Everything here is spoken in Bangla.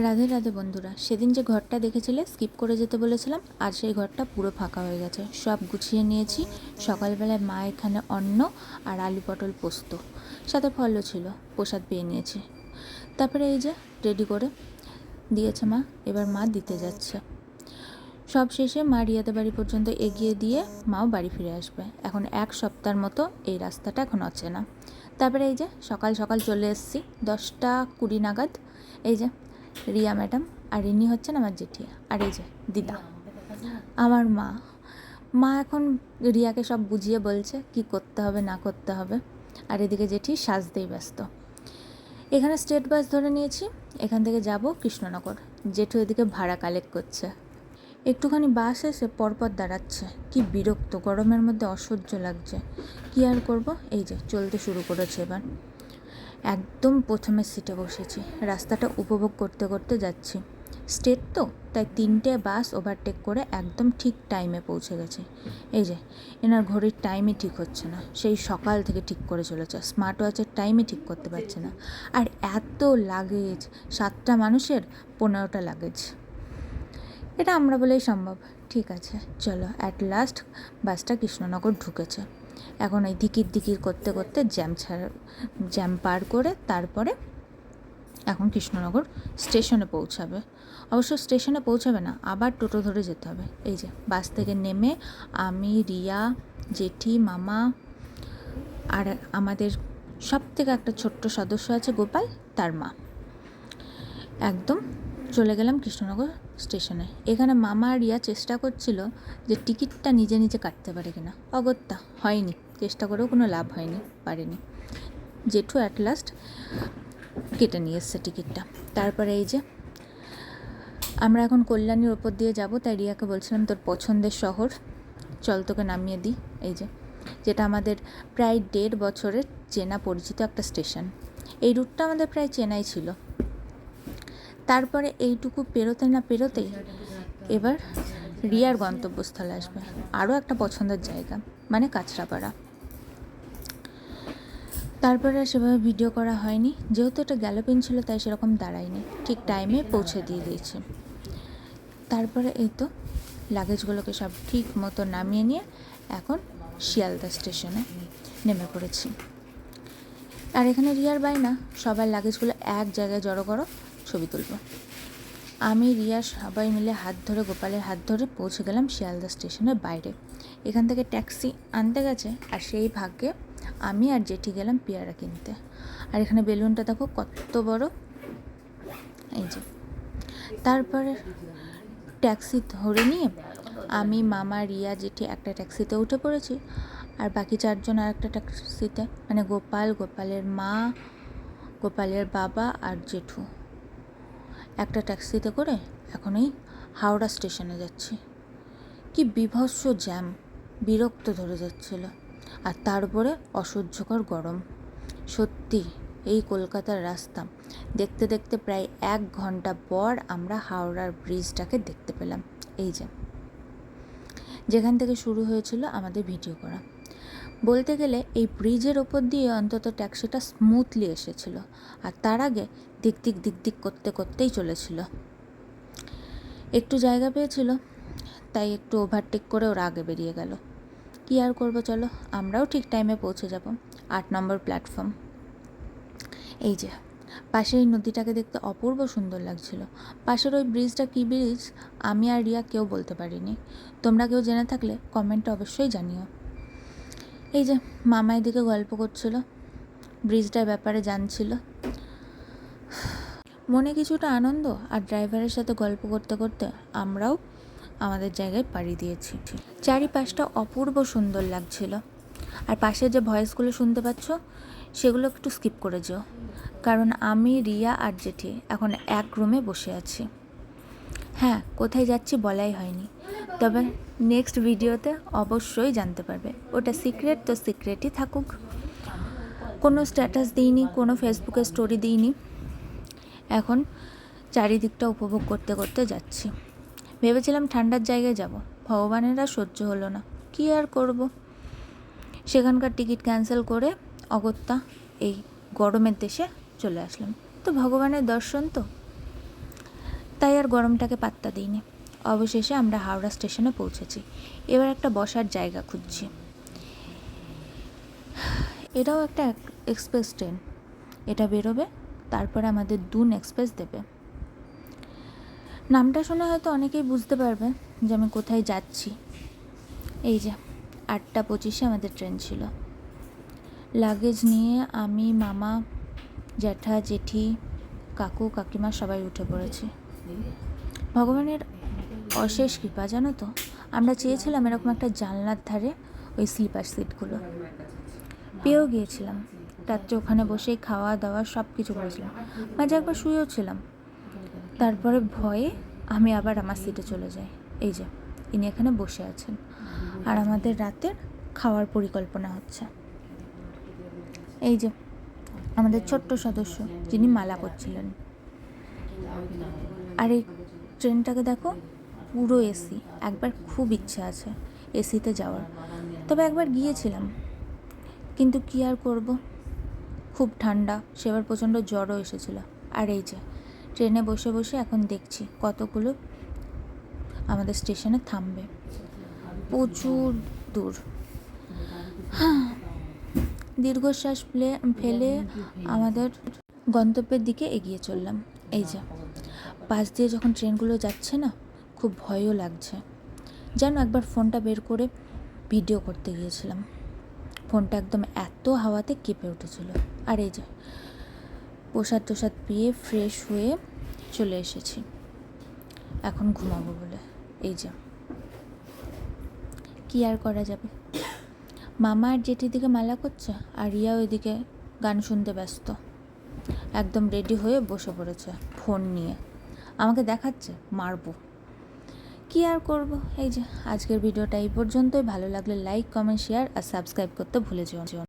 রাধে রাধে বন্ধুরা, সেদিন যে ঘরটা দেখেছিলে স্কিপ করে যেতে বলেছিলাম, আর সেই ঘরটা পুরো ফাঁকা হয়ে গেছে। সব গুছিয়ে নিয়েছি। সকালবেলায় মা এখানে অন্ন আর আলু পটল পোস্ত, সাথে ফলও ছিল, প্রসাদ পেয়ে নিয়েছি। তারপরে এই যে রেডি করে দিয়েছে মা, এবার মা দিতে যাচ্ছে। সব শেষে মা রিয়াদের বাড়ি পর্যন্ত এগিয়ে দিয়ে মাও বাড়ি ফিরে আসবে। এখন এক সপ্তাহের মতো এই রাস্তাটা এখন অচেনা। তারপরে এই যে সকাল সকাল চলে এসেছি 10টা 20 নাগাদ। এই যে রিয়া ম্যাডাম, আর ইনি হচ্ছেন আমার জেঠি, আর এই যে দিদা আমার মা। মা এখন রিয়াকে সব বুঝিয়ে বলছে কি করতে হবে না করতে হবে, আর এদিকে জেঠি সাজতেই ব্যস্ত। এখানে স্টেট বাস ধরে নিয়েছি, এখান থেকে যাব কৃষ্ণনগর। জেঠু এদিকে ভাড়া কালেক্ট করছে। একটুখানি বাস এসে পরপর দাঁড়াচ্ছে, কি বিরক্ত, গরমের মধ্যে অসহ্য লাগছে। কি আর করব, এই যে চলতে শুরু করেছে। এবার একদম প্রথমে সিটে বসেছি, রাস্তাটা উপভোগ করতে করতে যাচ্ছি। স্টেট তো, তাই 3টে বাস ওভারটেক করে একদম ঠিক টাইমে পৌঁছে গেছি। এই যে এনার ঘড়ির টাইমই ঠিক হচ্ছে না, সেই সকাল থেকে ঠিক করে চলেছে, স্মার্ট ওয়াচের টাইমই ঠিক করতে পারছে না। আর এত লাগেজ, 7টা মানুষের 15টা লাগেজ, এটা আমরা বলেই সম্ভব। ঠিক আছে চলো, অ্যাট লাস্ট বাসটা কৃষ্ণনগর ঢুকেছে। এখন এই দিকির করতে করতে জ্যাম পার করে তারপরে এখন কৃষ্ণনগর স্টেশনে পৌঁছাবে। অবশ্য স্টেশনে পৌঁছাবে না, আবার টোটো ধরে যেতে হবে। এই যে বাস থেকে নেমে আমি, রিয়া, জেঠি, মামা, আর আমাদের সব থেকে একটা ছোট্ট সদস্য আছে গোপাল, তার মা, একদম চলে গেলাম কৃষ্ণনগর স্টেশনে। এখানে মামা আর রিয়া চেষ্টা করছিল যে টিকিটটা নিজে নিজে কাটতে পারে কিনা, অগত্যা হয়নি, চেষ্টা করেও কোনো লাভ হয়নি, পারেনি। জেঠু অ্যাট লাস্ট কেটে নিয়ে এসছে টিকিটটা। তারপরে এই যে আমরা এখন কল্যাণীর ওপর দিয়ে যাব, তাই রিয়াকে বলছিলাম তোর পছন্দের শহর, চল তোকে নামিয়ে দিই। এই যে যেটা আমাদের প্রায় 1.5 বছরের চেনা পরিচিত একটা স্টেশন। এই রুটটা আমাদের প্রায় চেনাই ছিল। তারপরে এইটুকু পেরোতে না পেরোতেই এবার রিয়ার গন্তব্যস্থলে আসবে, আরও একটা পছন্দের জায়গা, মানে কাঁচরাপাড়া। তারপরে সেভাবে ভিডিও করা হয়নি, যেহেতু এটা গ্যালোপিন ছিল তাই সেরকম দাঁড়ায়নি, ঠিক টাইমে পৌঁছে দিয়ে দিয়েছি। তারপরে এই তো লাগেজগুলোকে সব ঠিক মতো নামিয়ে নিয়ে এখন শিয়ালদা স্টেশনে নেমে পড়েছি। আর এখানে রিয়ার বায়না, সবার লাগেজগুলো এক জায়গায় জড়ো করো, ছবি তুলব। আমি, রিয়া সবাই মিলে হাত ধরে, গোপালের হাত ধরে পৌঁছে গেলাম শিয়ালদা স্টেশনের বাইরে। এখান থেকে ট্যাক্সি আনতে গেছে, আর সেই ভাগ্যে আমি আর জেঠি গেলাম পেয়ারা কিনতে। আর এখানে বেলুনটা দেখো কত বড়, এই যে। তারপরে ট্যাক্সি ধরে নিয়ে আমি, মামা, রিয়া, জেঠি একটা ট্যাক্সিতে উঠে পড়েছি, আর বাকি 4 জন আর একটা ট্যাক্সিতে, মানে গোপাল, গোপালের মা, গোপালের বাবা আর জেঠু একটা ট্যাক্সিতে করে এখন এই হাওড়া স্টেশনে যাচ্ছি। কি বিভৎস জ্যাম, বিরক্ত ধরে যাচ্ছিল, আর তারপরে অসহ্যকর গরম। সত্যি এই কলকাতার রাস্তা দেখতে দেখতে প্রায় 1 ঘন্টা পর আমরা হাওড়ার ব্রিজটাকে দেখতে পেলাম। এই যে যেখান থেকে শুরু হয়েছিল আমাদের ভিডিও করা। বলতে গেলে এই ব্রিজের ওপর দিয়ে অন্তত ট্যাক্সিটা স্মুথলি এসেছিল, আর তার আগে দিক দিক করতে করতেই চলেছিল। একটু জায়গা পেয়েছিল, তাই একটু ওভারটেক করে ওরা আগে বেরিয়ে গেল। কি আর করবো, চলো আমরাও ঠিক টাইমে পৌঁছে যাব। 8 নম্বর প্ল্যাটফর্ম। এই যে পাশে এই নদীটাকে দেখতে অপূর্ব সুন্দর লাগছিল। পাশের ওই ব্রিজটা কী ব্রিজ আমি আর রিয়া কেউ বলতে পারিনি, তোমরা কেউ জেনে থাকলে কমেন্টে অবশ্যই জানিও। এই যে মামা এদিকে গল্প করছিল, ব্রিজটার ব্যাপারে জানছিল। মনে কিছুটা আনন্দ আর ড্রাইভারের সাথে গল্প করতে করতে আমরাও আমাদের জায়গায় পাড়ি দিয়েছি। চারিপাশটা অপূর্ব সুন্দর লাগছিল। আর পাশে যে ভয়েসগুলো শুনতে পাচ্ছ সেগুলো একটু স্কিপ করে যেও, কারণ আমি, রিয়া আর জেঠি এখন এক রুমে বসে আছি। হ্যাঁ, কোথায় যাচ্ছি বলাই হয়নি, তবে নেক্সট ভিডিওতে অবশ্যই জানতে পারবে। ওটা সিক্রেট তো সিক্রেটই থাকুক। কোনো স্ট্যাটাস দিইনি, কোনো ফেসবুকে স্টোরি দিইনি। এখন চারিদিকটা উপভোগ করতে করতে যাচ্ছি। ভেবেছিলাম ঠান্ডার জায়গায় যাব, ভগবানের আর সহ্য হলো না, কি আর করব। সেখানকার টিকিট ক্যান্সেল করে অগত্যা এই গরমের দেশে চলে আসলাম। তো ভগবানের দর্শন তো, তাই আর গরমটাকে পাত্তা দিইনি। অবশেষে আমরা হাওড়া স্টেশনে পৌঁছেছি। এবার একটা বসার জায়গা খুঁজছি। এটাও একটা এক্সপ্রেস ট্রেন। এটা বেরোবে, তারপরে আমাদের দুন এক্সপ্রেস দেবে। নামটা শুনে হয়তো অনেকেই বুঝতে পারবে যে আমি কোথায় যাচ্ছি। এই যে 8:25 আমাদের ট্রেন ছিল। লাগেজ নিয়ে আমি, মামা, জ্যাঠা, জেঠি, কাকু, কাকিমা সবাই উঠে পড়েছি। ভগবানের অশেষ কৃপা, জানো তো, আমরা চেয়েছিলাম এরকম একটা জানলার ধারে ওই স্লিপার সিটগুলো, পেয়েও গিয়েছিলাম। রাত্রে ওখানে বসেই খাওয়া দাওয়া সব কিছু করেছিলাম, মাঝে একবার শুয়েও ছিলাম। তারপরে ভয়ে আমি আবার আমার সিটে চলে যাই। এই যে ইনি এখানে বসে আছেন, আর আমাদের রাতের খাওয়ার পরিকল্পনা হচ্ছে। এই যে আমাদের ছোট্ট সদস্য, যিনি মালা করছিলেন। আর এই ট্রেনটাকে দেখো, পুরো এসি। একবার খুব ইচ্ছা আছে এসিতে যাওয়ার, তবে একবার গিয়েছিলাম, কিন্তু কী আর করব, খুব ঠান্ডা, সেবার প্রচণ্ড জ্বরও এসেছিলো। আর এই যে ট্রেনে বসে বসে এখন দেখছি কতগুলো আমাদের স্টেশনে থামবে, প্রচুর দূর। দীর্ঘশ্বাস ফেলে আমাদের গন্তব্যের দিকে এগিয়ে চললাম। এই যে পাশ দিয়ে যখন ট্রেনগুলো যাচ্ছে না, খুব ভয়ও লাগছে। যেন একবার ফোনটা বের করে ভিডিও করতে গিয়েছিলাম, ফোনটা একদম এত হাওয়াতে কেঁপে উঠেছিল। আর এই যে প্রসাদ টোসাদ পেয়ে ফ্রেশ হয়ে চলে এসেছি এখন ঘুমাবো বলে। এই যে কী আর করা যাবে, মামা আর জেঠির দিকে মালা করছে, আর রিয়া ওইদিকে গান শুনতে ব্যস্ত। একদম রেডি হয়ে বসে পড়েছে ফোন নিয়ে, আমাকে দেখাচ্ছে মারবো। কী আর করব। এই যে আজকের ভিডিওটা এই পর্যন্তই। ভালো লাগলে লাইক, কমেন্ট, শেয়ার আর সাবস্ক্রাইব করতে ভুলে যেও।